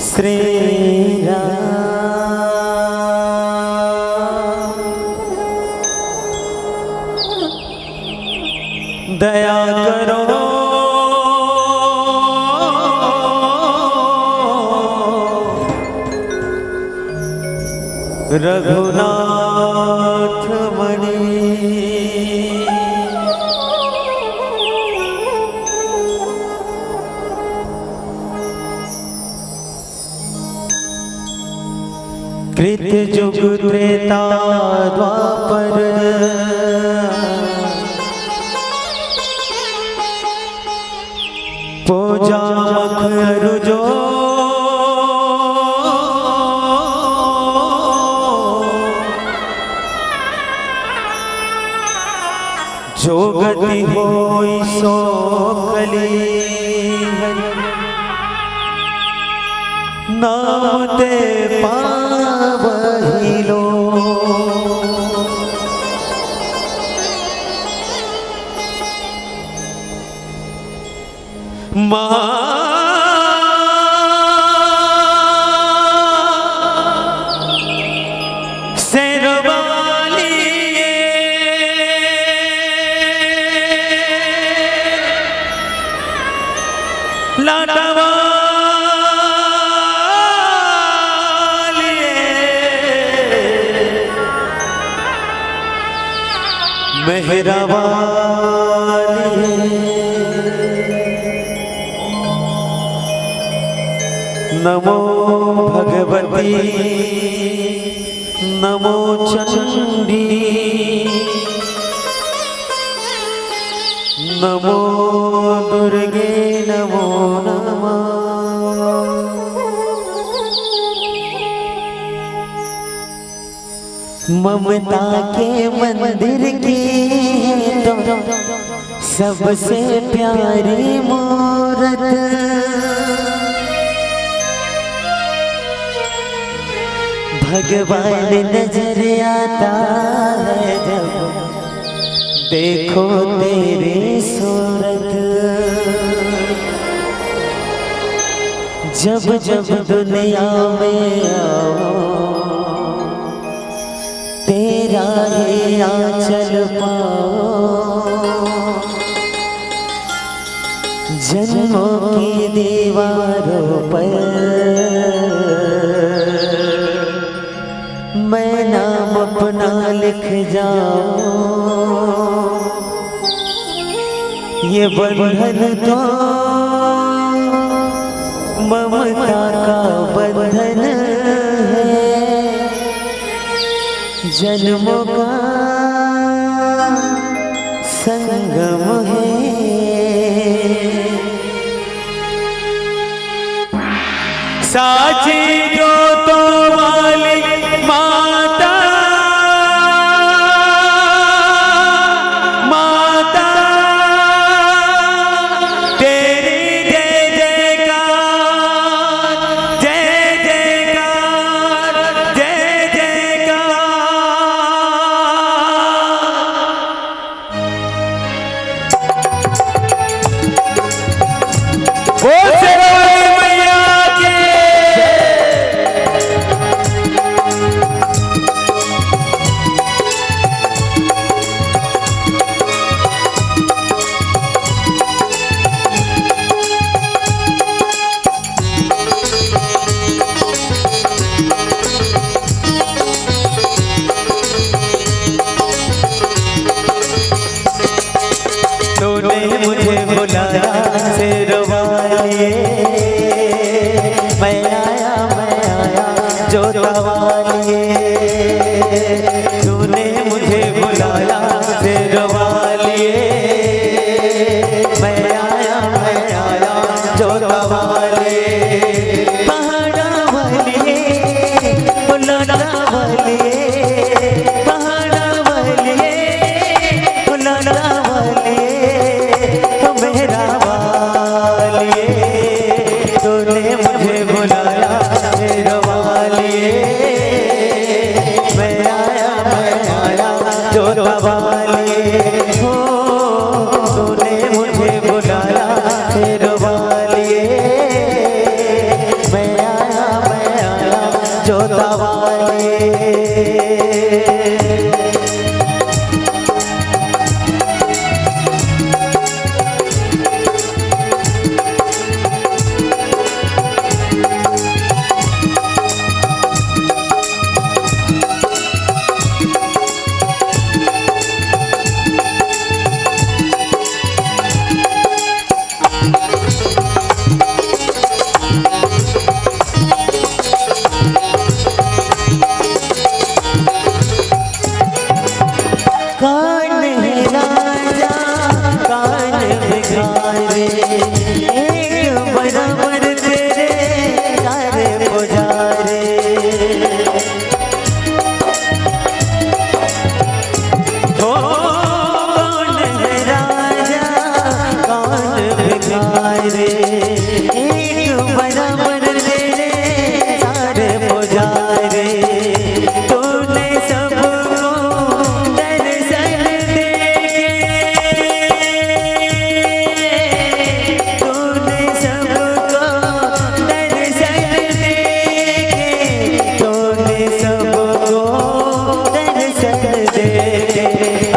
श्री राम दया करो रघुनाथ मणि कृत जुग त्रेता द्वापर पूजा मख अरुजो जो गति होई सो कली नाम ते पावहि लो शेरवाली लाडवा मेहरबानी नमो भगवती नमो चंडी नमो दुर्गे नमो नमः। ममता के मंदिर की तो सबसे प्यारी मूरत भगवान नजर आता है जब देखो तेरी सूरत। जब जब दुनिया में आओ तेरा ही आंचल पाओ। जन्मों की दीवारों पर मैं नाम अपना लिख जाऊं। ये बंधन तो ममता का बंधन है, जन्मों का संगम है। साची जो तो वाली माता माता तेरी जय जयकार जय जयकार जय जयकार। ओ शेरावाली मैया की जोता वाले हो, तूने मुझे बुलाया शेरों वाले। मैं आया जोता वाले। कान है राजा कान भिखारी, एक बराबर तेरे सारे पुजारे। हो कौन है राजा कान भिखारी, एक बराबर तेरे सारे पुजारे। तूने सबको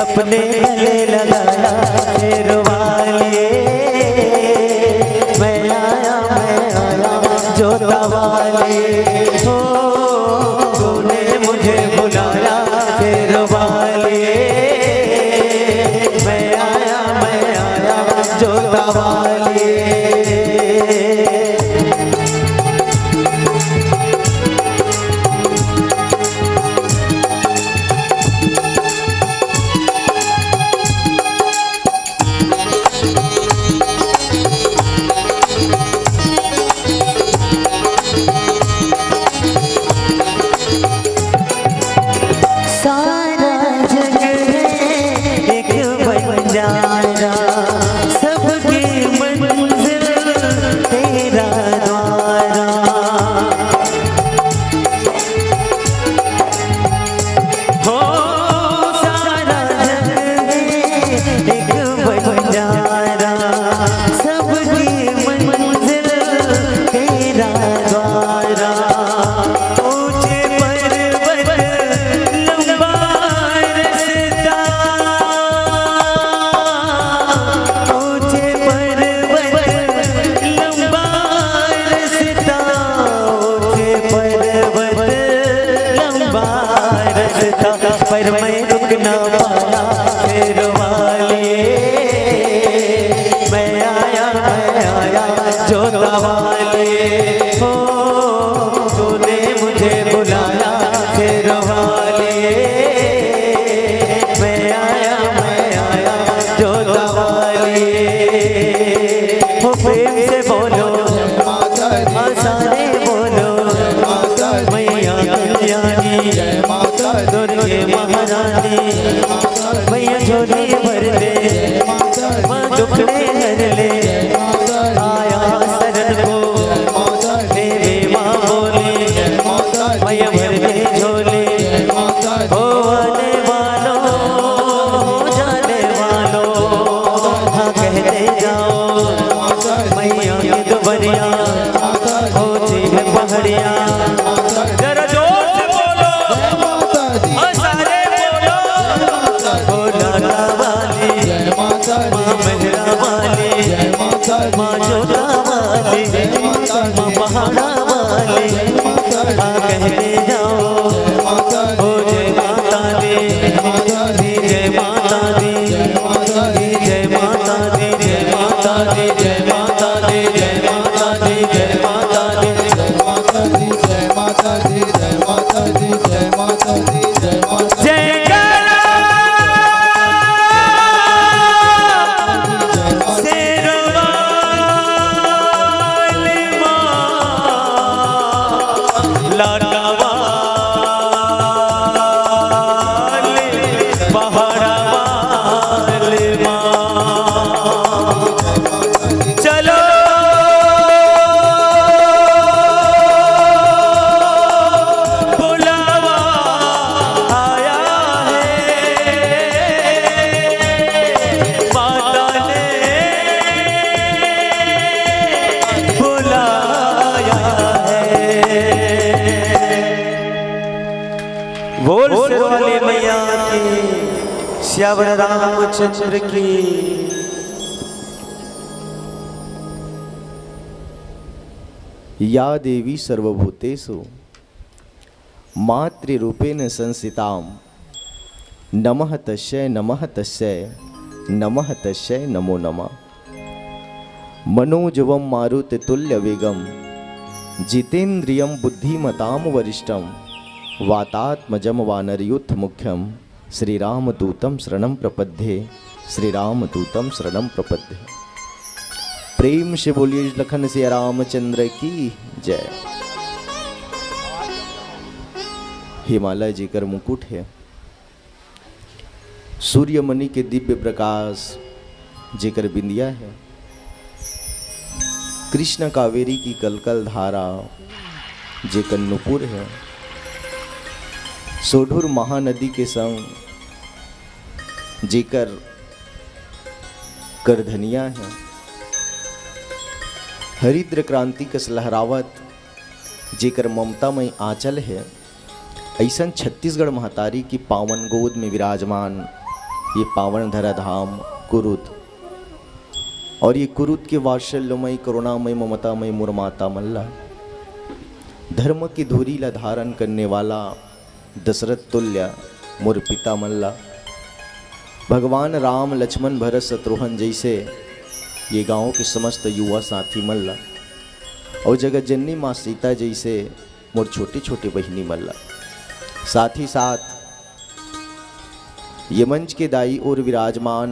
अपने गले लगाया शेरों वाले। मैं आया जोता वाले हो, तूने मुझे बुलाया शेरों वाले। मैं आया जोता वाले। सारा जग है एक बंजारा, सबकी मंजिल तेरा द्वारा। हो सारा जग है एक बंजारा, सबकी मंजिल तेरा द्वारा। पर मैं रुक न पाया शेरों वाले। मैं आया जोता वाले हो, तूने मुझे बुलाया शेरों वाले। मैं आया जोता वाले हो। प्रेम से बोलो सारे बोलो, मैया कल्याणी दुर्गे महारानी। मैया झोली भर ले माँ दुखड़े हर ले, आया शरण को देवी माँ बोली। मैया भर ले झोली हो, आने वालों जाने वालों हाँ कहते जाओ। मैया की दुबरिया होती है पहाड़िया। जरा जोर से बोलो सारे बोलो, हो लाला वाली माँ मेहरा वाली, माँ जोता वाली, माँ पहाड़ा वाली। हाँ कहते जाओ हो जय माता दी, जय माता दी, जय माता दी, जय माता दी, जय माता दी, जय माता दी, जय माता दी, जय माता दी, जय माता दी, जय माता दी, जय माता दी, जय माता दी, जय माता दी। सियावर रामचंद्र की। या देवी सर्वभूतेषु मातृरूपेण संस्थितां नमः तस्यै नमः तस्यै नमो नमः। मनोजवं मारुततुल्यवेगं जितेन्द्रियं बुद्धिमतां वरिष्ठं वातात्मजं वानरयूथमुख्यं श्रीरामदूतं शरणं प्रपद्ये श्रीरामदूतं शरणं प्रपद्ये। प्रेम से बोलिए लखन सिया रामचंद्र की जय। हिमालय जी कर मुकुट है, सूर्यमणि के दिव्य प्रकाश जेकर बिंदिया है, कृष्ण कावेरी की कलकल धारा जेकर नुपुर है, सोढुर महानदी के संग जेकर करधनिया है, हरिद्र क्रांति कस लहरावत जेकर ममतामय आंचल है, ऐसन छत्तीसगढ़ महतारी की पावन गोद में विराजमान ये पावन धराधाम कुरुद। और ये कुरुद के वात्सल्यमय करुणामय ममतामय मुरमाता मल्ला, धर्म की धुरी ला धारण करने वाला दशरथ तुल्य मोर पिता मल्ला, भगवान राम लक्ष्मण भरत शत्रुघ्न जैसे ये गांव के समस्त युवा साथी मल्ला, और जगत जननी माँ सीता जैसे मोर छोटे छोटे बहिनी मल्ला। साथ ही साथ ये मंच के दाई और विराजमान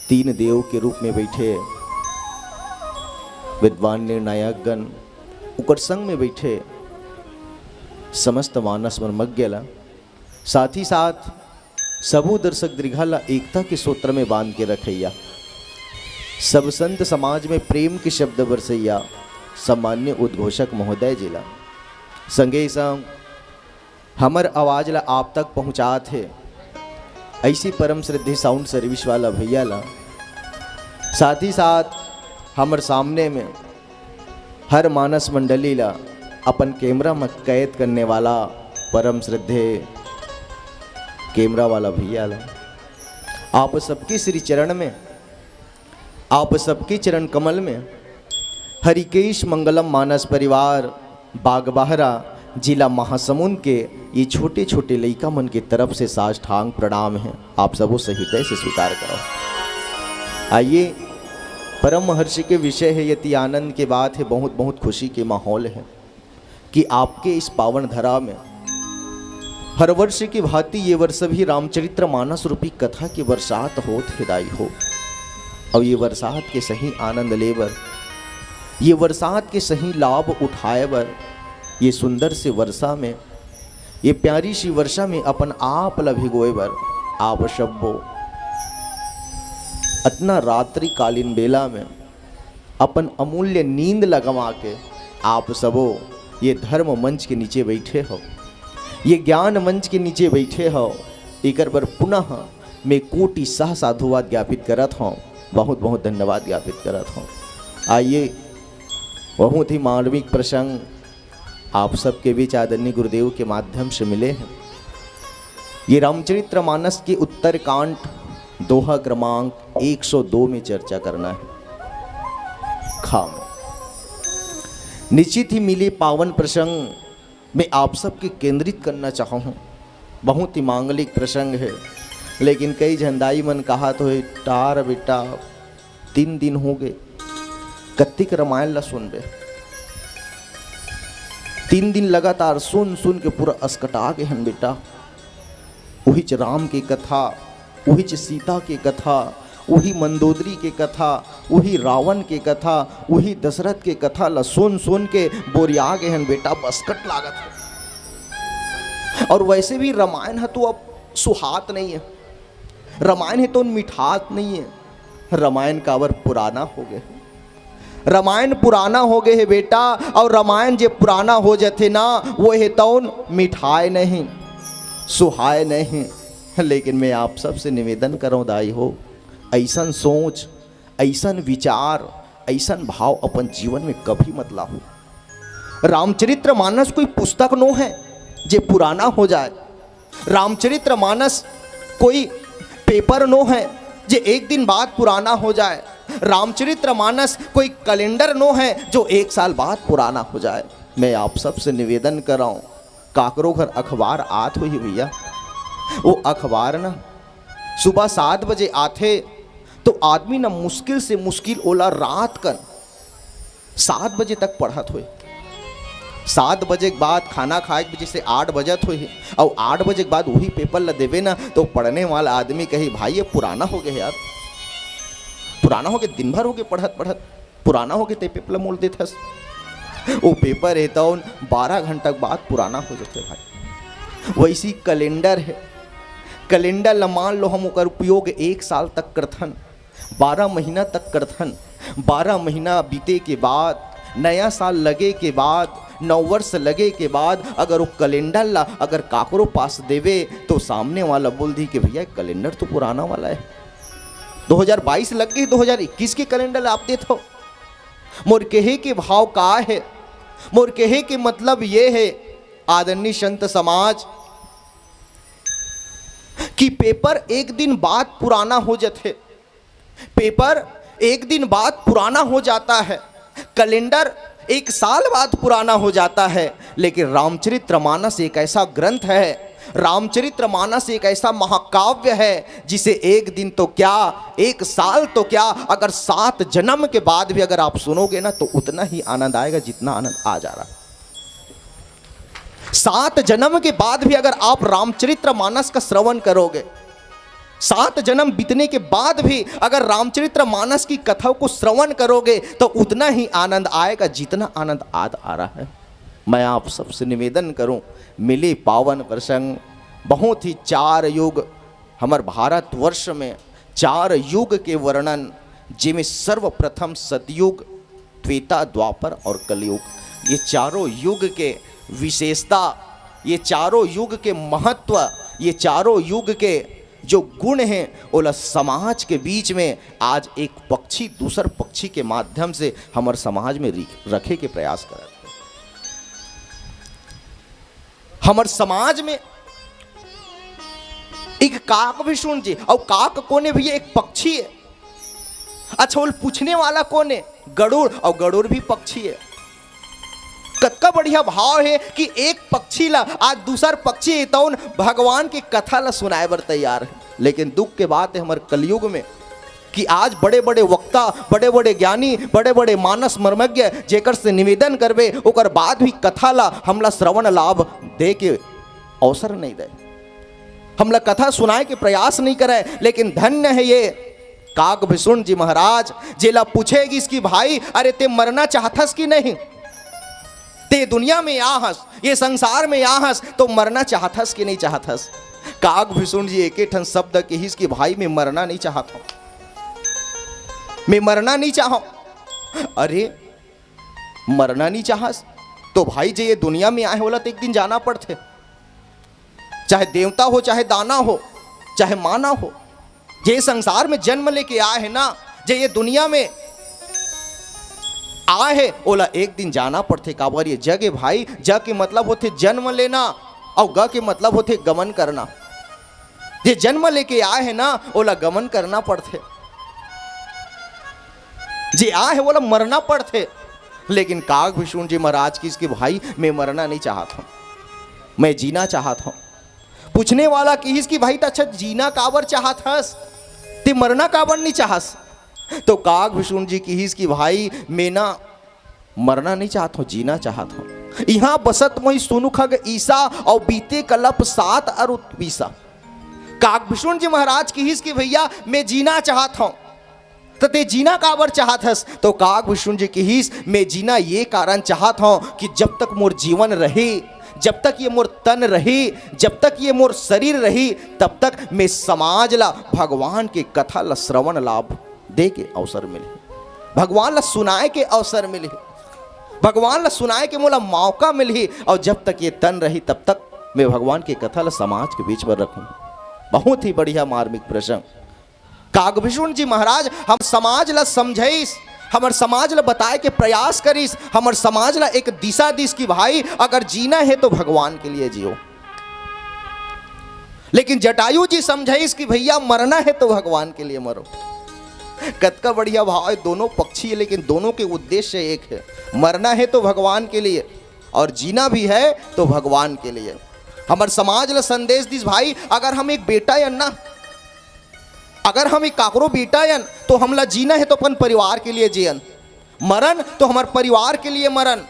तीन देव के रूप में बैठे विद्वान निर्णायक गण, उकर संग में बैठे समस्त मानस मर्मज्ञला, साथ ही साथ सबू दर्शक दीर्घाला एकता के सूत्र में बांध के रखैया, सब संत समाज में प्रेम के शब्द बरसैया सामान्य उद्घोषक महोदय जिला संगे संग हमर आवाज ला आप तक पहुँचा थे ऐसी परम श्रद्धे साउंड सर्विस वाला भैया ला, साथ ही साथ हमर सामने में हर मानस मंडली ला अपन कैमरा में कैद करने वाला परम श्रद्धे कैमरा वाला भैया ला, आप सबके श्री चरण में, आप सबके चरण कमल में हरिकेश मंगलम मानस परिवार बागबाहरा जिला महासमुंद के ये छोटे छोटे लइका मन की तरफ से साष्टांग प्रणाम है। आप सबों से हृदय से स्वीकार करो। आइए, परम महर्षि के विषय है, यति आनंद के बात है, बहुत बहुत खुशी के माहौल है कि आपके इस पावन धरा में हर वर्ष की भांति ये वर्ष भी रामचरित्र मानस रूपी कथा की बरसात होत हिदाई हो, और ये बरसात के सही आनंद लेबर, ये बरसात के सही लाभ उठाए बर, ये सुंदर से वर्षा में, ये प्यारी सी वर्षा में अपन आप ला भिगोए बर आप शब्बो अतना रात्रि कालीन बेला में अपन अमूल्य नींद लगवा के आप सबो ये धर्म मंच के नीचे बैठे हो, ये ज्ञान मंच के नीचे बैठे हो, एकर पर पुनः मैं कोटि सह साधुवाद ज्ञापित करत हूँ, बहुत बहुत धन्यवाद ज्ञापित करत हूँ। आइए, बहुत ही मार्मिक प्रसंग आप सबके बीच आदरणीय गुरुदेव के माध्यम से मिले हैं। ये रामचरित्र मानस के उत्तर कांड दोहा क्रमांक 102 में चर्चा करना है। खाम निश्चित ही मिले पावन प्रसंग में आप सबके केंद्रित करना चाहा हूँ। बहुत ही मांगलिक प्रसंग है, लेकिन कई झंडाई मन कहा तो है टार बेटा 3 दिन हो गए कत्तिक रामायण ला सुन बे, 3 दिन लगातार सुन सुन के पूरा अस्कटा गए हन बेटा। वही च राम की कथा, वही च सीता की कथा, वही मंदोदरी के कथा, वही रावण के कथा, वही दशरथ के कथा ला सुन सुन के बोरिया गए हन बेटा, बसकट लागत है। और वैसे भी रामायण है तो अब सुहात नहीं है, रामायण है तो मिठात नहीं है, रामायण कावर पुराना हो गए, रामायण पुराना हो गए है बेटा। और रामायण जे पुराना हो जाते ना, वो है तौन मिठाई नहीं, सुहाय नहीं। लेकिन मैं आप सबसे निवेदन करूँ दाई हो, ऐसन सोच, ऐसन विचार, ऐसन भाव अपन जीवन में कभी मत लाओ। रामचरित्र मानस कोई पुस्तक नो है जे पुराना हो जाए, रामचरित्र मानस कोई पेपर नो है जो एक दिन बाद पुराना हो जाए। रामचरितमानस कोई कैलेंडर नो है जो 1 साल बाद पुराना हो जाए। मैं आप सबसे निवेदन कर रहा हूँ, काकरो घर अखबार आत हुई भैया, वो अखबार ना सुबह 7 बजे आते तो आदमी ना मुश्किल से मुश्किल ओला रात कर 7 बजे तक पढ़त हुए। 7 बजे के बाद खाना खाए के वजह से 8 बजत हुई और 8 बजे के बाद वही पेपर ला देवे ना तो पढ़ने वाला आदमी कही भाई ये पुराना हो गया यार, पुराना हो गया, दिन भर हो गया पढ़त पढ़त, पुराना हो गया ते पेपर ला मोड़ देथस। वो पेपर है तो 12 घंटा के बाद पुराना हो जाते भाई। वैसी कैलेंडर है, कैलेंडर ला मान लो हम ओकर उपयोग 1 साल तक करथन, 12 महीना तक करथन। 12 महीना बीते के बाद, नया साल लगे के बाद, 9 वर्ष लगे के बाद अगर वो कैलेंडर ला अगर काकरो पास देवे तो सामने वाला बोल दी कि भैया कैलेंडर तो पुराना वाला है, 2022 लग गई, 2021 के कैलेंडर आप देते हो। मोर कहे के भाव का है, मोर कहे के मतलब ये है आदरणीय संत समाज कि पेपर एक दिन बाद पुराना हो जाते, पेपर एक दिन बाद पुराना हो जाता है, कैलेंडर 1 साल बाद पुराना हो जाता है। लेकिन रामचरितमानस एक ऐसा ग्रंथ है, रामचरितमानस एक ऐसा महाकाव्य है जिसे एक दिन तो क्या 1 साल तो क्या अगर 7 जन्म के बाद भी अगर आप सुनोगे ना तो उतना ही आनंद आएगा जितना आनंद आ जा रहा है। 7 जन्म के बाद भी अगर आप रामचरितमानस का श्रवण करोगे, 7 जन्म बीतने के बाद भी अगर रामचरितमानस की कथा को श्रवण करोगे तो उतना ही आनंद आएगा जितना आनंद आज आ रहा है। मैं आप सबसे निवेदन करूं, मिले पावन प्रसंग, बहुत ही 4 युग हमार भारतवर्ष में 4 युग के वर्णन, जिनमें सर्वप्रथम सतयुग, त्रेता, द्वापर और कलयुग, ये चारों युग के विशेषता, ये चारों युग के महत्व, ये चारों युग के जो गुण हैं ओला समाज के बीच में आज एक पक्षी दूसर पक्षी के माध्यम से हमारे समाज में रखे के प्रयास कर रहे। हमारे समाज में एक काक भी सुन जी, और काक कोने भैया एक पक्षी है। अच्छा वो पूछने वाला कौन है? गरुड़, और गरुड़ भी पक्षी है। कतका बढ़िया भाव है कि एक पक्षी ला आज दूसर पक्षी तो भगवान की कथा ला सुनाए बर तैयार है। लेकिन दुख के बात है हमारे कलयुग में कि आज बड़े बड़े वक्ता, बड़े बड़े ज्ञानी, बड़े बड़े मानस मर्मज्ञ जेकर से निवेदन करबे ओकर बाद भी कथा ला हमला श्रवण लाभ दे के अवसर नहीं दे, हमला कथा सुनाए के प्रयास नहीं करे। लेकिन धन्य है ये काक भिसुन जी महाराज, जेला पूछेगी इसकी भाई अरे ते मरना चाहथस कि नहीं, ते दुनिया में आहस, ये संसार में आहस तो मरना चाहथस कि नहीं चाहथस? काक भिसुन जी एक ठन शब्द के ही इसकी भाई मैं मरना नहीं चाहता, मैं मरना नहीं चाहूं। अरे मरना नहीं चाहस तो भाई जे ये दुनिया में आए होला तो एक दिन जाना पड़ते, चाहे देवता हो, चाहे दाना हो, चाहे माना हो, जे संसार में जन्म लेके आए हैं ना, जे ये दुनिया में आए है ओला एक दिन जाना पड़ते। काबर ये जग है भाई, जग के मतलब होते जन्म लेना और ग के मतलब होते गमन करना। ये जन्म लेके आए है ना ओला गमन करना पड़ते, जे आए है ओला मरना पड़ते। लेकिन काक भिसुन जी महाराज की इसके भाई मैं मरना नहीं चाहता हूं, मैं जीना चाहता हूं। पूछने वाला कि इसकी भाई तो अच्छा जीना काबर चाहत हस, ते मरना काबर नहीं चाहस? तो काक भिसुन जी की इसकी भाई मैं ना मरना नहीं चाहता हूँ, जीना चाहता हूँ। यहाँ बसत मई सुनु खग ईसा और बीते कलप 7 अरु 20। काक भिसुन जी महाराज की इसकी भैया मैं जीना चाहता हूँ, तो ते जीना काबर चाहत हस? तो काक भिसुन जी की हिस मैं जीना ये कारण चाहता हूँ कि जब तक मोर जीवन रहे, जब तक ये मोर तन रही, जब तक ये मोर शरीर रही, तब तक मैं समाज ला भगवान के कथा ला श्रवण लाभ दे के अवसर मिले, भगवान ला सुनाए के अवसर मिले, भगवान ला सुनाए के मोला मौका मिली। और जब तक ये तन रही तब तक मैं भगवान की कथा ला समाज के बीच में रखूं। बहुत ही बढ़िया मार्मिक प्रसंग। काक भिसुन जी महाराज हम समाज ला समझाइस, हमार समाज ला बताए के प्रयास करिस, हमार समाज ला एक दिशा दिस की भाई अगर जीना है तो भगवान के लिए जियो। लेकिन जटायु जी समझाइस कि भैया मरना है तो भगवान के लिए मरो। कतका बढ़िया भाव है, दोनों पक्षी है लेकिन दोनों के उद्देश्य एक है। मरना है तो भगवान के लिए और जीना भी है तो भगवान के लिए। हमार समाज ला संदेश दिस भाई, अगर हम एक बेटा या ना, अगर हम एक काकरो बेटा यन तो हमला जीना है तो अपन परिवार के लिए जियन, मरन तो हमार परिवार के लिए मरन,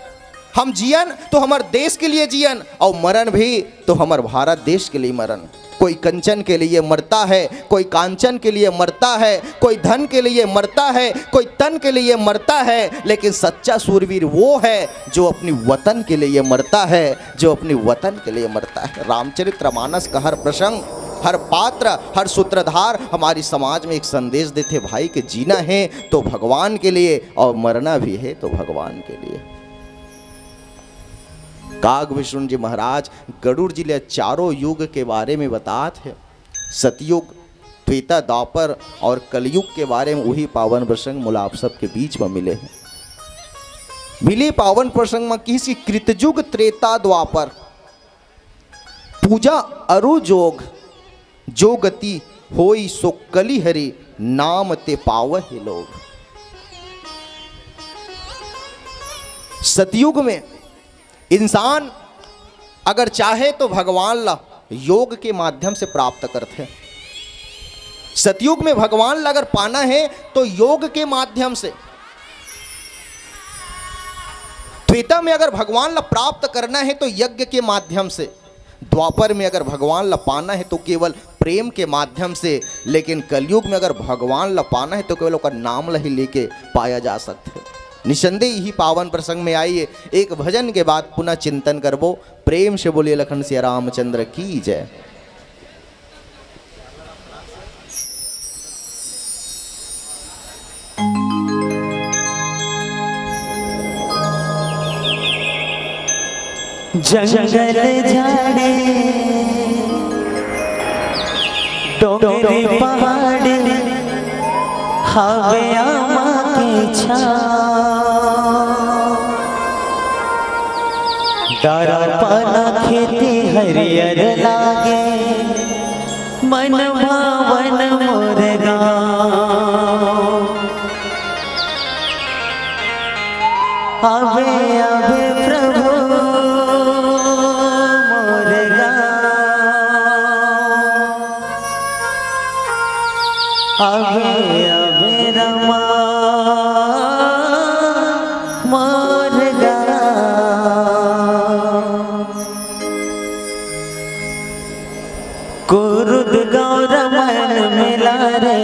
हम जियन तो हमार देश के लिए जियन, और मरन भी तो हमार भारत देश के लिए मरन। कोई कंचन के लिए मरता है, कोई कांचन के लिए मरता है, कोई धन के लिए मरता है, कोई तन के लिए मरता है, लेकिन सच्चा सूरवीर वो है जो अपनी वतन के लिए मरता है, जो अपनी वतन के लिए मरता है। रामचरितमानस का हर प्रसंग, हर पात्र, हर सूत्रधार हमारी समाज में एक संदेश देते भाई कि जीना है तो भगवान के लिए और मरना भी है तो भगवान के लिए। काग विष्णु जी महाराज गरुड़ जी ले चारों युग के बारे में बताते हैं। सतयुग, त्रेता, द्वापर और कलयुग के बारे में वही पावन प्रसंग मुला आप सबके बीच में मिले हैं। मिले पावन प्रसंग में किसी कृतयुग, त्रेता, द्वापर पूजा अरु जोग, जो गति होई सो कली हरि, नाम ते पावहि लोग। सतयुग में इंसान अगर चाहे तो भगवान ला योग के माध्यम से प्राप्त करते हैं। सतयुग में भगवान ला अगर पाना है तो योग के माध्यम से। त्रेता में अगर भगवान ला प्राप्त करना है तो यज्ञ के माध्यम से। द्वापर में अगर भगवान ला पाना है तो केवल प्रेम के माध्यम से। लेकिन कलयुग में अगर भगवान ला पाना है तो केवल उसका नाम ला ही लेके पाया जा सकता है। निसंदेह ही पावन प्रसंग में आइए, एक भजन के बाद पुनः चिंतन करबो। प्रेम से बोलिए लखन सिया रामचंद्र की जय। जंगल झाड़े डोंगरे पहाड़ हवे आमा के छाँव, दारा पाना खेती हरियर लागे मन भावन मोर गाँव। आवे आवे प्रभु मोर गाँव, आवे आवे रमा मोर गाँव। कुरुद गौर मन मिला रे,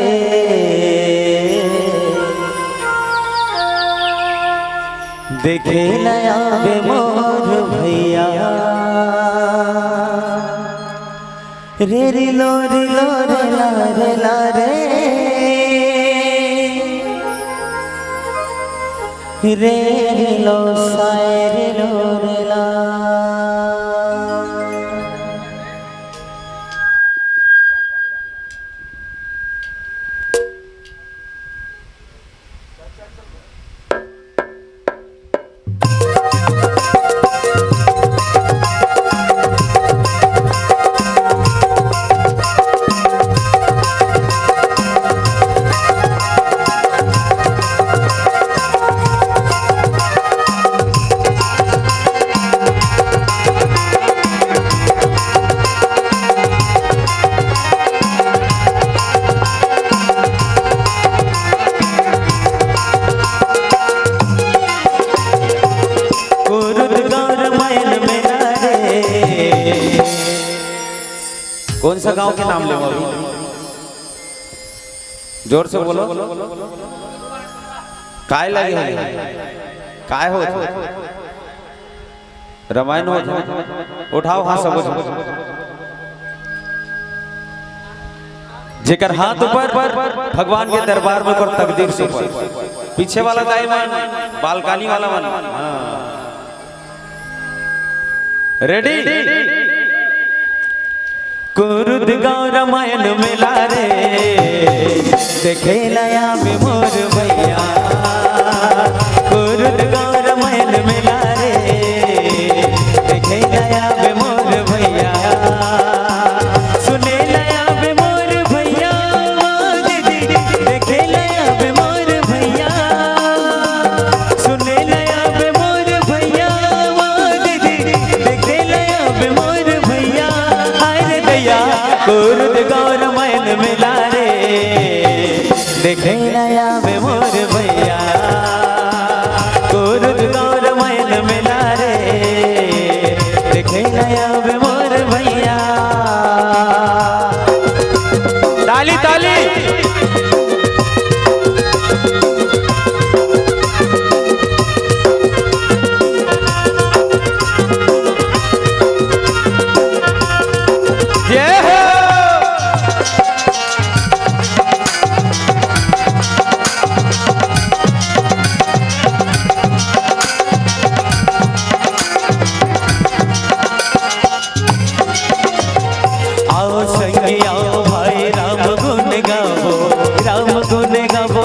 देखे नया बे मोर भैया, रे रे लो रे लो रे ला रे ला रे, रे रे लो साए रे लो रे ला। कौन सा गांव के नाम लेंगे अभी? जोर से बोलो। काय लगे काय हो रामायण हो, उठाओ हाथ सब। जेकर हाथ ऊपर भगवान के दरबार में कर तकदीर से ऊपर। पीछे वाला दाई मन, बालकानी वाला मन। रेडी? कुरुद गौर रामायण मिला रे, देखे नया में मोर भैया, कुरुद गौर रामायण मिला रे, देखे नया में मोर भैया, सुने देखे नया में मोर भैया गुरु गौर मैन मिला रे देखे नया में मोर भैया। ताली ताली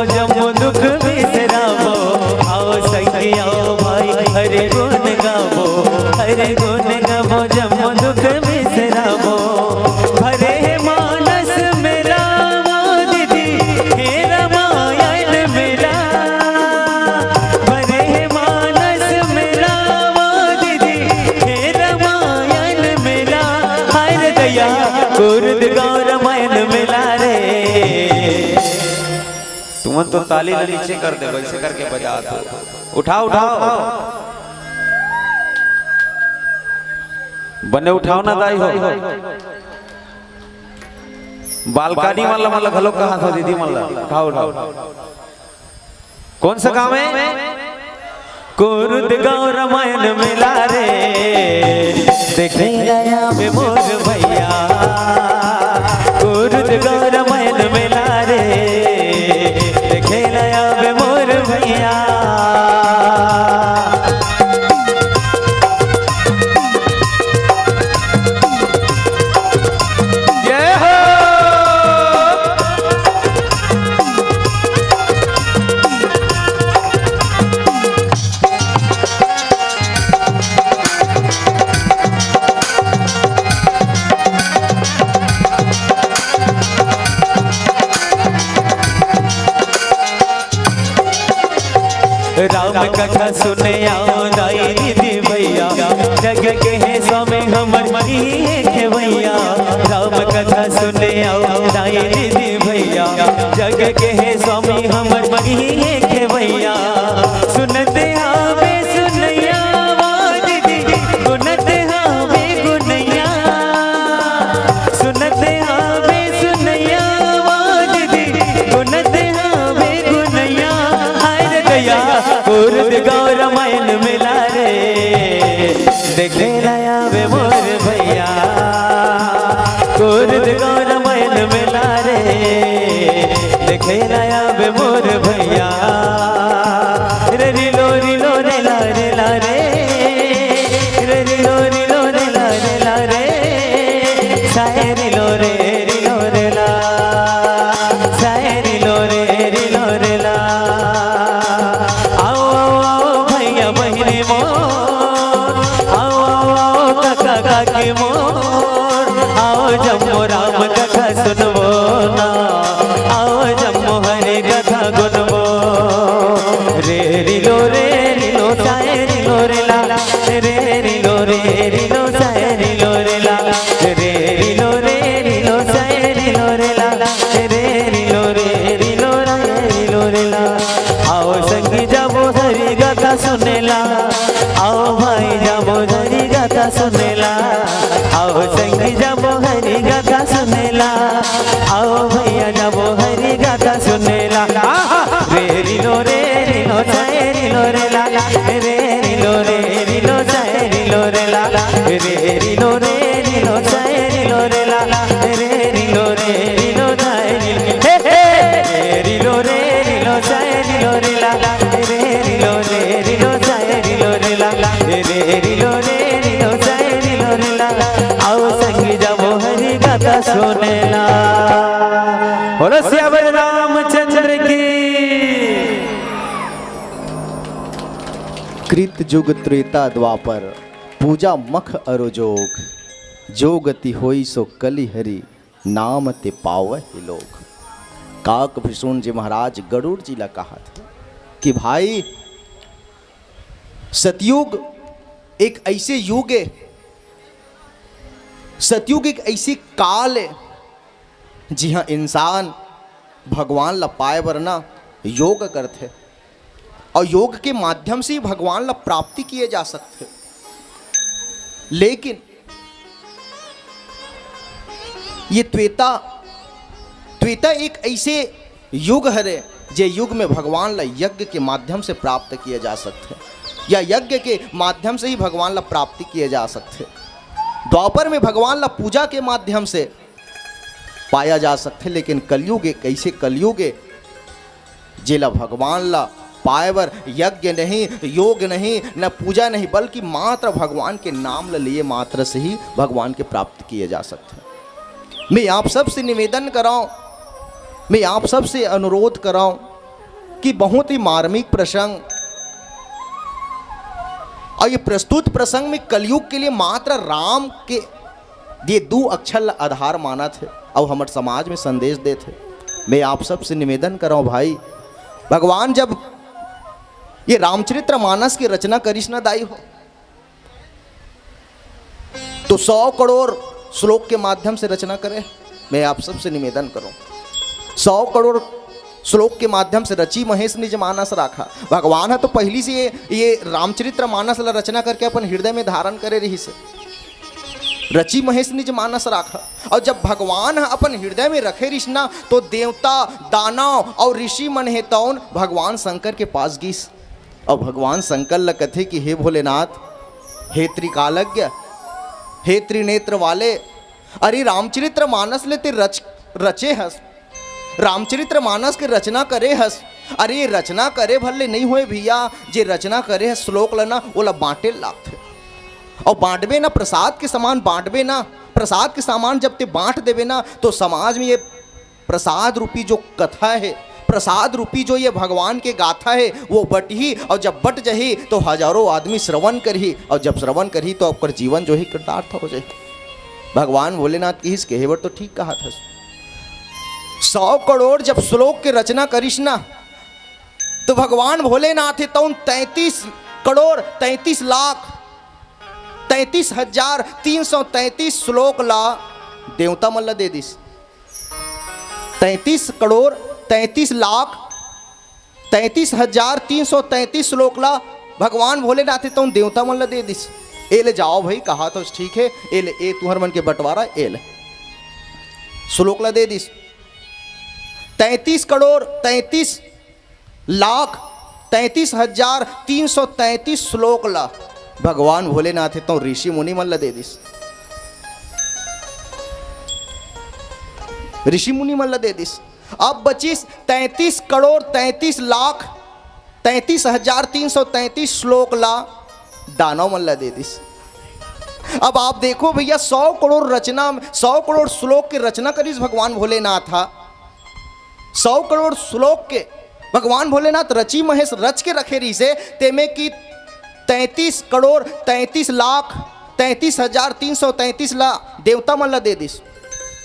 जम्मू दुख बिसरावो आओ संगी आओ भाई हरे गुण गावो हरे गुण गावो जम्मू दुख बिसरावो भरे मानस मेरा दीदी हे रामायण मेरा भरे मानस मेरा दीदी हे रामायण मेरा हर दया गुरु गौर मैन मिला रे। तुम तो ताली नीचे कर दे वैसे करके बजा दो। उठाओ उठाओ बने उठाओ ना दाई हो बालकानी वाला मतलब घलो कहाँ था दीदी मतलब उठाओ उठाओ। कौन सा काम है? गुरुद गौर मैन मिला रे देखे गया में मोर भैया गुरुद गौर मैन मिला रे देखे नया में मोर भैया। राम कथा सुने आओ दाई दीदी भैया जग के है स्वामी हमर के भैया राम कथा सुने आओ दाई दीदी भैया जग के है स्वामी हमर के भैया सुनते आवे सुनैया दीदी गुनते आवे गुनैया सुनते आवे सुनैया दीदी गुनते आवे गुनैया हर दया गुरुद गौर मैन मिला रे देखे नया वे मोर भैया गुरुद गौर मैन मिला रे देखे नया वे मोर भैया। रे रिलो रिलो रे ला रे ला रे रे रिलो रिलो रे ला रे ला रे साए रिलो रे ला साए रिलो रे ला बहिनी मोर आओ आओ काका काकी मोर आओ जम्मू राम कथा सुनबो ना आओ जम्मू हरि कथा गुनबो रे रिलो साए रिलो रे ला रे रिलो साए रिलो रे ला रे रिलो साए रिलो रे ला रे रिलो रे ला आओ संगी जाबो हरि गाथा सुनेला आओ भाई जाबो हरि गाथा सुनेला आओ संगी जाबो हरि गाथा सुनेला आओ भैया जाबो हरि गाथा सुनेला रे रिलो साए रिलो रे ला रे रिलो साए रिलो रे ला रे रिलो साए रिलो रे ला रे रिलो साए रिलो साए रिलो रे ला रे रिलो साए रिलो रे ला रे रिलो साए रिलो रे ला आओ संगी जाबो हरि गाथा सुनेला। बोलो सियावर रामचंद्र की। कृत जुग त्रेता द्वापर पूजा मख अरो जोग जो गति होई सो कली हरि नाम ते पावहि लोग। काक भीषण जी महाराज गरुड़ जी ने कहा था कि भाई सतयुग एक ऐसे युग है, सतयुग एक ऐसी काल है जी हाँ इंसान भगवान ला पाए वरना योग करते, और योग के माध्यम से ही भगवान ला प्राप्ति किए जा सकते। लेकिन ये त्वेता एक ऐसे युग हरे जे युग में भगवान ला यज्ञ के माध्यम से प्राप्त किए जा सकते, या यज्ञ के माध्यम से ही भगवान ला प्राप्ति किए जा सकते। द्वापर में भगवान ला पूजा के माध्यम से पाया जा सकते, लेकिन कलयुग एक ऐसे कलयुग जेला भगवान ला पाएवर यज्ञ नहीं, योग नहीं, न पूजा नहीं, बल्कि मात्र भगवान के नाम ला लिए मात्र से ही भगवान के प्राप्त किए जा सकते। मैं आप सबसे निवेदन कराऊं, मैं आप सबसे अनुरोध कराऊं कि बहुत ही मार्मिक प्रसंग, और ये प्रस्तुत प्रसंग में कलयुग के लिए मात्र राम के ये 2 अक्षर आधार माना थे और हमारे समाज में संदेश देते। मैं आप सबसे निवेदन कराऊं भाई, भगवान जब ये रामचरित्र मानस की रचना करिश न दाई हो तो 100 करोड़ श्लोक के माध्यम से रचना करे। मैं आप सबसे निवेदन करूं, 100 करोड़ श्लोक के माध्यम से रची महेश निज मानस राखा। भगवान है तो पहली से ये रामचरित्र मानस ला रचना करके अपन हृदय में धारण करे रही से रची महेश निज मानस राखा। और जब भगवान अपन हृदय में रखे रिश्ना तो देवता, दानव और ऋषि मन हे तौन भगवान शंकर के पास गीस, और भगवान शंकर ल कथे कि हे भोलेनाथ, हे त्रिकालज्ञ, हे त्रिनेत्र वाले, अरे रामचरित्र मानस ले ते रचे हस, रामचरित्र मानस के रचना करे हस। अरे ये रचना करे भले नहीं हुए भैया, जे रचना करे हस श्लोक लना ओला बांटे लागते, और बांटबे ना प्रसाद के समान बांटबे ना, प्रसाद के सामान जब ते बांट देवे ना तो समाज में ये प्रसाद रूपी जो कथा है, प्रसाद रूपी जो ये भगवान के गाथा है वो बट ही, और जब बट जही तो हजारों आदमी श्रवण करही, और जब श्रवण करही तो आपका जीवन जो ही कृतार्थ हो जाए। भगवान भोलेनाथ की इस कहेवर तो ठीक कहा था। 100 करोड़ जब श्लोक के रचना करिश ना तो भगवान भोलेनाथ है तो 33 करोड़ 33 लाख 33,333 श्लोक ला देवता मल्ला दे दिस। 33 करोड़ 33 लाख 33,333 श्लोक ला भगवान भोलेनाथ है तो देवता मल्ला दे दिस। ए ले जाओ भाई, कहा तो ठीक है, ए ले, ए तुहर मन के बंटवारा, ए ले श्लोक ला दे दिस। 33 करोड़ 33 लाख 33,333 श्लोक ला भगवान भोलेनाथ है तो ऋषि मुनि मन ला दे दिस, ऋषि मुनि मन ला दे दिस। अब बचिस 33 करोड़ 33 लाख 33,333 श्लोक ला दानव मन ला दे दिस। अब आप देखो भैया 100 करोड़ रचना, 100 करोड़ श्लोक की रचना करिस भगवान भोलेनाथ था। 100 करोड़ श्लोक के भगवान भोलेनाथ रची महेश रच के रखे रही से तेमे की 33 करोड़ 33 लाख 33,333 ला देवता मन ला दे दिस।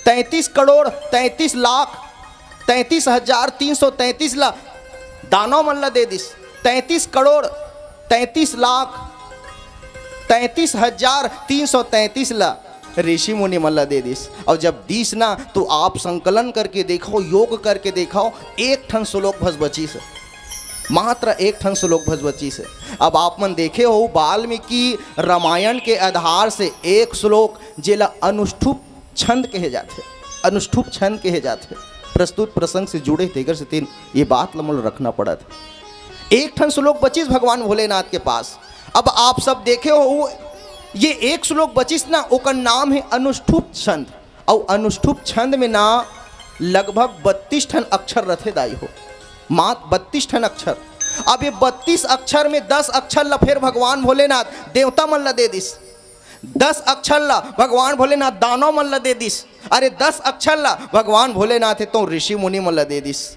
33 करोड़ 33 लाख 33,333 ला दानव मन ला दे दिस। 33 करोड़ 33 लाख 33,333 ला ऋषि मुनि मन ला दे दिस। और जब दिस ना तो आप संकलन करके देखो, योग करके देखो, एक ठन श्लोक भस बची से, मात्र एक ठन श्लोक भस बची से। अब आप मन देखे हो वाल्मीकि रामायण के आधार से एक श्लोक जेला अनुष्ठुप छंद कहे जाते, अनुष्ठुप छंद कहे जाते, प्रस्तुत प्रसंग से जुड़े तेगर से तीन ये बात लमल रखना पड़ा था। एक ठन श्लोक बचिस भगवान भोलेनाथ के पास। अब आप सब देखे हो ये एक श्लोक बचिस ना, ओकर नाम है अनुष्ठुप छंद, और अनुष्ठुप छंद में ना लगभग 32 ठन अक्षर रथे दाई हो, मात्र 32 ठन अक्षर। अब ये 32 अक्षर में 10 अक्षर ला फिर भगवान भोलेनाथ देवता मन ला दे दिस, 10 अक्षर ला भगवान भोलेनाथ दानव मन ला दे दिस, अरे 10 अक्षर ला भगवान भोलेनाथ है तो ऋषि मुनि मन ला दे दिस।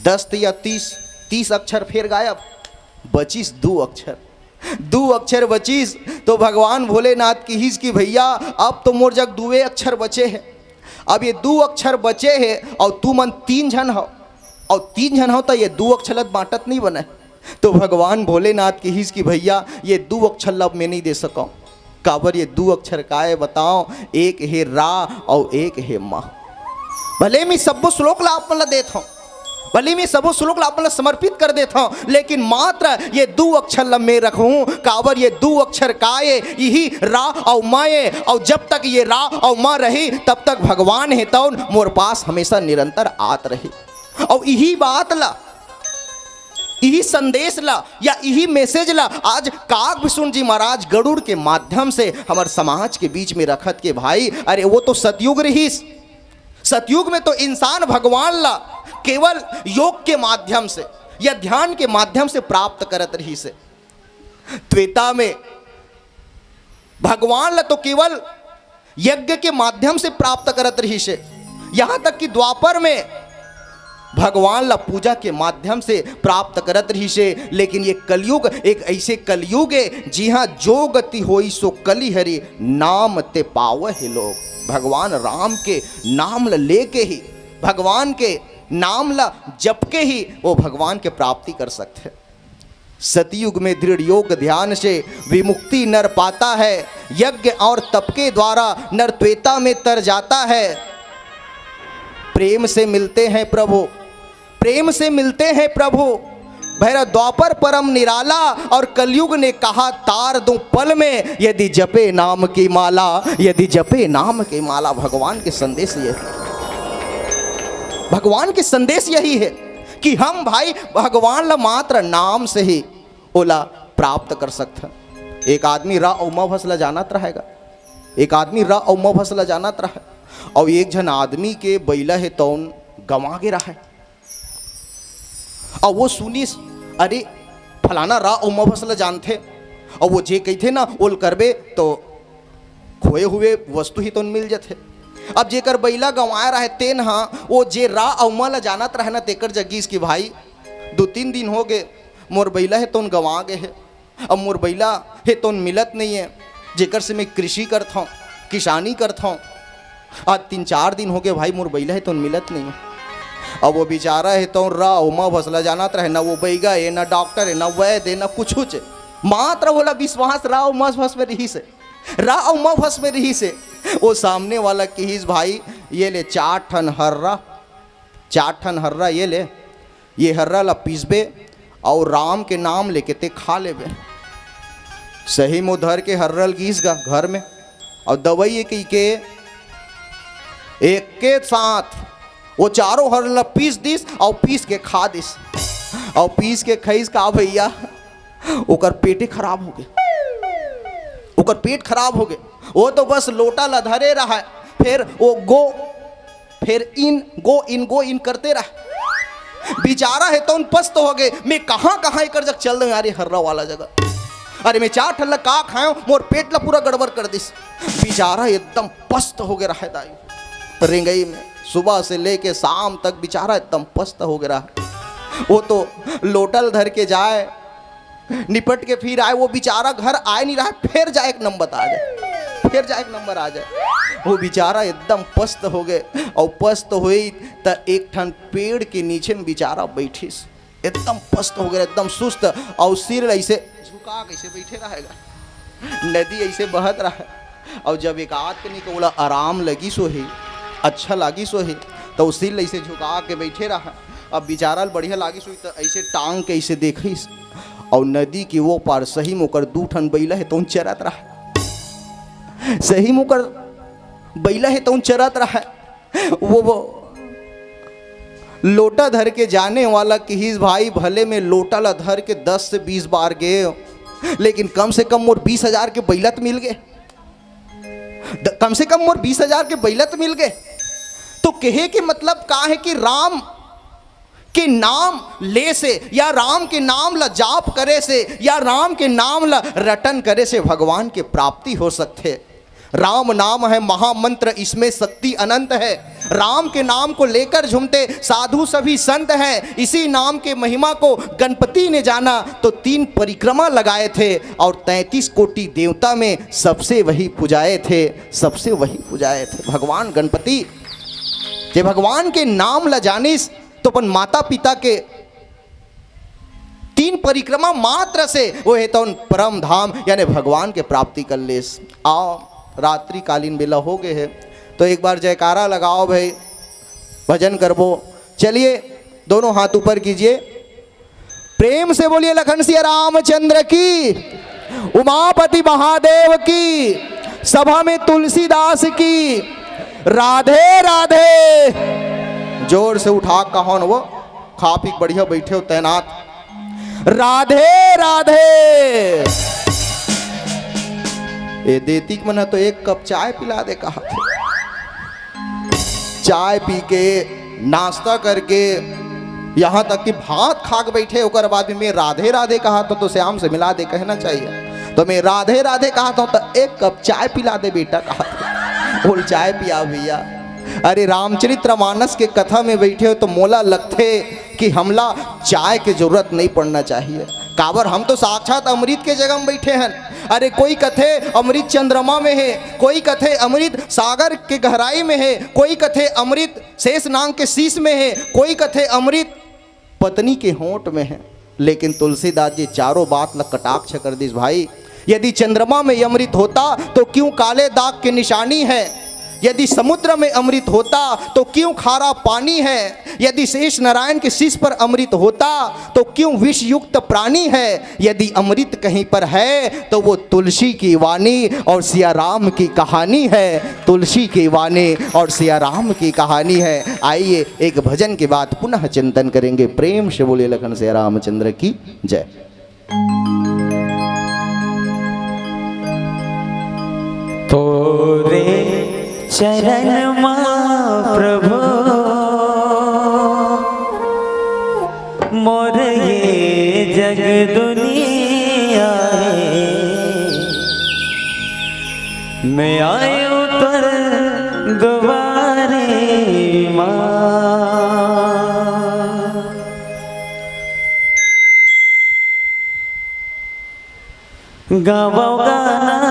10 या 30 अक्षर फिर गायब, बचिस 2 अक्षर, 2 अक्षर बचिस। तो भगवान भोलेनाथ की हिज की भैया अब तो मोर जग 2 अक्षर बचे हैं। अब ये 2 अक्षर बचे हैं और तू मन 3 जन हो, और 3 जन हो तो ये 2 अक्षर बांटत नहीं बने। तो भगवान भोलेनाथ की हिज की भैया ये 2 अक्षर लब मैं नहीं दे सका। काबर ये 2 अक्षर का है बताओ, एक है रा और एक है मा। भले मैं सब श्लोक ला आपला देता हूँ, भले मैं सब श्लोक ला आपला समर्पित कर देता हूँ, लेकिन मात्र ये 2 अक्षर ला मैं रखूँ काबर ये 2 अक्षर काये यही रा और माये, और जब तक ये रा और माँ रही तब तक भगवान है तो मोर पास हमेशा निरंतर आत रही। और यही बात ला, यही संदेश ला या यही मैसेज ला आज काग विष्णु जी महाराज गरुड़ के माध्यम से हमारे समाज के बीच में रखत के भाई, अरे वो तो सतयुग रही, सतयुग में तो इंसान भगवान ला केवल योग के माध्यम से या ध्यान के माध्यम से प्राप्त करत रही से। त्रेता में भगवान ला तो केवल यज्ञ के माध्यम से प्राप्त करत रही से, यहाँ तक कि द्वापर में भगवान ला पूजा के माध्यम से प्राप्त करत रही से। लेकिन ये कलयुग एक ऐसे कलयुग है जी हाँ, जो गति होई सो कली हरि नाम ते पावहि लोग। भगवान राम के नाम ला लेके ही, भगवान के नाम ला जप के ही वो भगवान के प्राप्ति कर सकते हैं। सतयुग में दृढ़ योग ध्यान से विमुक्ति नर पाता है, यज्ञ और तप के द्वारा नर त्रेता में तर जाता है। प्रेम से मिलते हैं प्रभु, प्रेम से मिलते हैं प्रभु। भैरव द्वापर परम निराला और कलयुग ने कहा तार दूं पल में, यदि जपे नाम की माला, यदि जपे नाम की माला। भगवान के संदेश ये है, भगवान के संदेश यही है कि हम भाई भगवान ला मात्र नाम से ही ओला प्राप्त कर सकते हैं। एक आदमी रा और म भसला जानत रहेगा, एक आदमी रा और म भसला जानत रहे, और एक जन आदमी के बैला है तौन गंवा गे रहा है, और वो सुनीस अरे फलाना रा और म भसला जानते, और वो जे कहते ना ओल करबे तो खोए हुए वस्तु ही तो मिल जाते। अब जेकर बैला गंवाया रहे तेन हाँ वो जे रा और म ला जानत रहे ना तेकर जगीस की भाई 2-3 दिन हो गए मोर बैला है तो गंवा गए है, अब मोर बैला है तो मिलत नहीं है, जेकर से मैं कृषि करता हूँ किसानी करता हूँ, आज 3-4 दिन हो गए भाई मोर बैला है तो मिलत नहीं है। अब वो बेचारा है तो रा उमा भसला जानत रहे ना, वो बैगा है ना डॉक्टर है ना वैद्य है ना कुछ है, मात्र बोला विश्वास रा उमा भस में रही से, रा उमा भस में रही से। वो सामने वाला कहिस भाई ये ले 4 ठन हर्रा, 4 ठन हर्रा ये ले, ये हर्रा ला पीसबे और राम के नाम लेके ते खा लेबे। सही में धर के हर्रल गीस गा घर में, और दवाई के एक के साथ वो चारों हर्रल पीस दिस और पीस के खा दिस, और पीस के खईस का भैया ओकर पेटे खराब हो गए, ओकर पेट खराब हो गए। वो तो बस लोटा ला धरे रहा है, फिर वो फिर गो इन करते रहा। बेचारा है तो उन पस्त हो गए, मैं कहाँ कर जग चल रहा यार हर्रा वाला जगह, अरे मैं 4 ठल्ला का खाऊं मोर पेट ला पूरा गड़बड़ कर दिस। बेचारा एकदम पस्त हो गया रहा दाई रेंगई में, सुबह से लेके शाम तक बेचारा एकदम पस्त हो गया। वो तो लोटल धर के जाए निपट के फिर आए, वो बेचारा घर आए नहीं रहा, फिर जाए एक नंबर आ जाए, फिर जाए एक नंबर आ जाए। वो बेचारा एकदम पस्त हो गए, और पस्त हुई तो एक ठन पेड़ के नीचे में बेचारा बैठिस, एकदम पस्त हो गया, एकदम सुस्त, और सिर ऐसे झुका कैसे बैठे रहेगा, नदी ऐसे बहत रहा है। और जब एक आदमी को बोला आराम लगी सो ही, अच्छा लगी सो ही, तो सिर ऐसे झुका के बैठे रहा। अब बेचारा बढ़िया लागी सो तो ऐसे टांग के ऐसे देखिस, और नदी की वो पार सही मुकर 2 ठन बैला है तो चरत रहा, सही मुकर बैला है तो चरत रहा। वो लोटा धर के जाने वाला किहिस भाई भले में लोटा ला धर के 10 से 20 बार गए, लेकिन कम से कम मोर 20,000 के बैला तो मिल गए, कम से कम मोर 20,000 के बैला तो मिल गए। तो कहे के मतलब का है कि राम के नाम ले से या राम के नाम ला जाप करे से या राम के नाम ला रटन करे से भगवान के प्राप्ति हो सकते। राम नाम है महामंत्र, इसमें शक्ति अनंत है। राम के नाम को लेकर झूमते साधु सभी संत हैं। इसी नाम के महिमा को गणपति ने जाना तो 3 परिक्रमा लगाए थे और 33 कोटि देवता में सबसे वही पुजाए थे, सबसे वही पुजाए थे भगवान गणपति। जे भगवान के नाम ला जानिस तो अपन माता पिता के 3 परिक्रमा मात्र से वो है तो परम धाम यानी भगवान के प्राप्ति कर लेस। आओ रात्रि कालीन बेला हो गए है तो एक बार जयकारा लगाओ भाई, भजन करबो। चलिए दोनों हाथ ऊपर कीजिए, प्रेम से बोलिए लखन सिया रामचंद्र की, उमापति महादेव की, सभा में तुलसीदास की, राधे राधे। जोर से उठा कहो न वो, खा पी बढ़िया बैठे हो तैनात, राधे राधे। ये देती मना तो एक कप चाय पिला दे कहा, चाय पी के नाश्ता करके यहाँ तक कि भात खा के बैठे होकर बाद में मैं राधे राधे कहा तो श्याम से मिला दे कहना चाहिए। तो मैं राधे राधे कहा तो एक कप चाय पिला दे बेटा कहा, बोल चाय पिया भैया। अरे रामचरितमानस के कथा में बैठे हो तो मोला लगते कि हमला चाय की जरूरत नहीं पड़ना चाहिए। काबर हम तो साक्षात अमृत के जगह में बैठे हैं। अरे कोई कथे अमृत चंद्रमा में है, कोई कथे अमृत सागर के गहराई में है, कोई कथे अमृत शेष नाग के शीश में है, कोई कथे अमृत पत्नी के होंठ में है। लेकिन तुलसीदास जी चारों बात ल कटाक्ष कर दी भाई। यदि चंद्रमा में अमृत होता तो क्यों काले दाग की निशानी है, यदि समुद्र में अमृत होता तो क्यों खारा पानी है, यदि शेष नारायण के शीश पर अमृत होता तो क्यों विष युक्त प्राणी है। यदि अमृत कहीं पर है तो वो तुलसी की वाणी और सिया राम की कहानी है, तुलसी की वाणी और सिया राम की कहानी है। आइए एक भजन के बाद पुनः चिंतन करेंगे। प्रेम से बोले लखन सिया रामचंद्र की जय। तोरे चरण मां प्रभु मोर ये जग दुनिया है, मैं आयो तर दुबारे मां। गावो गाना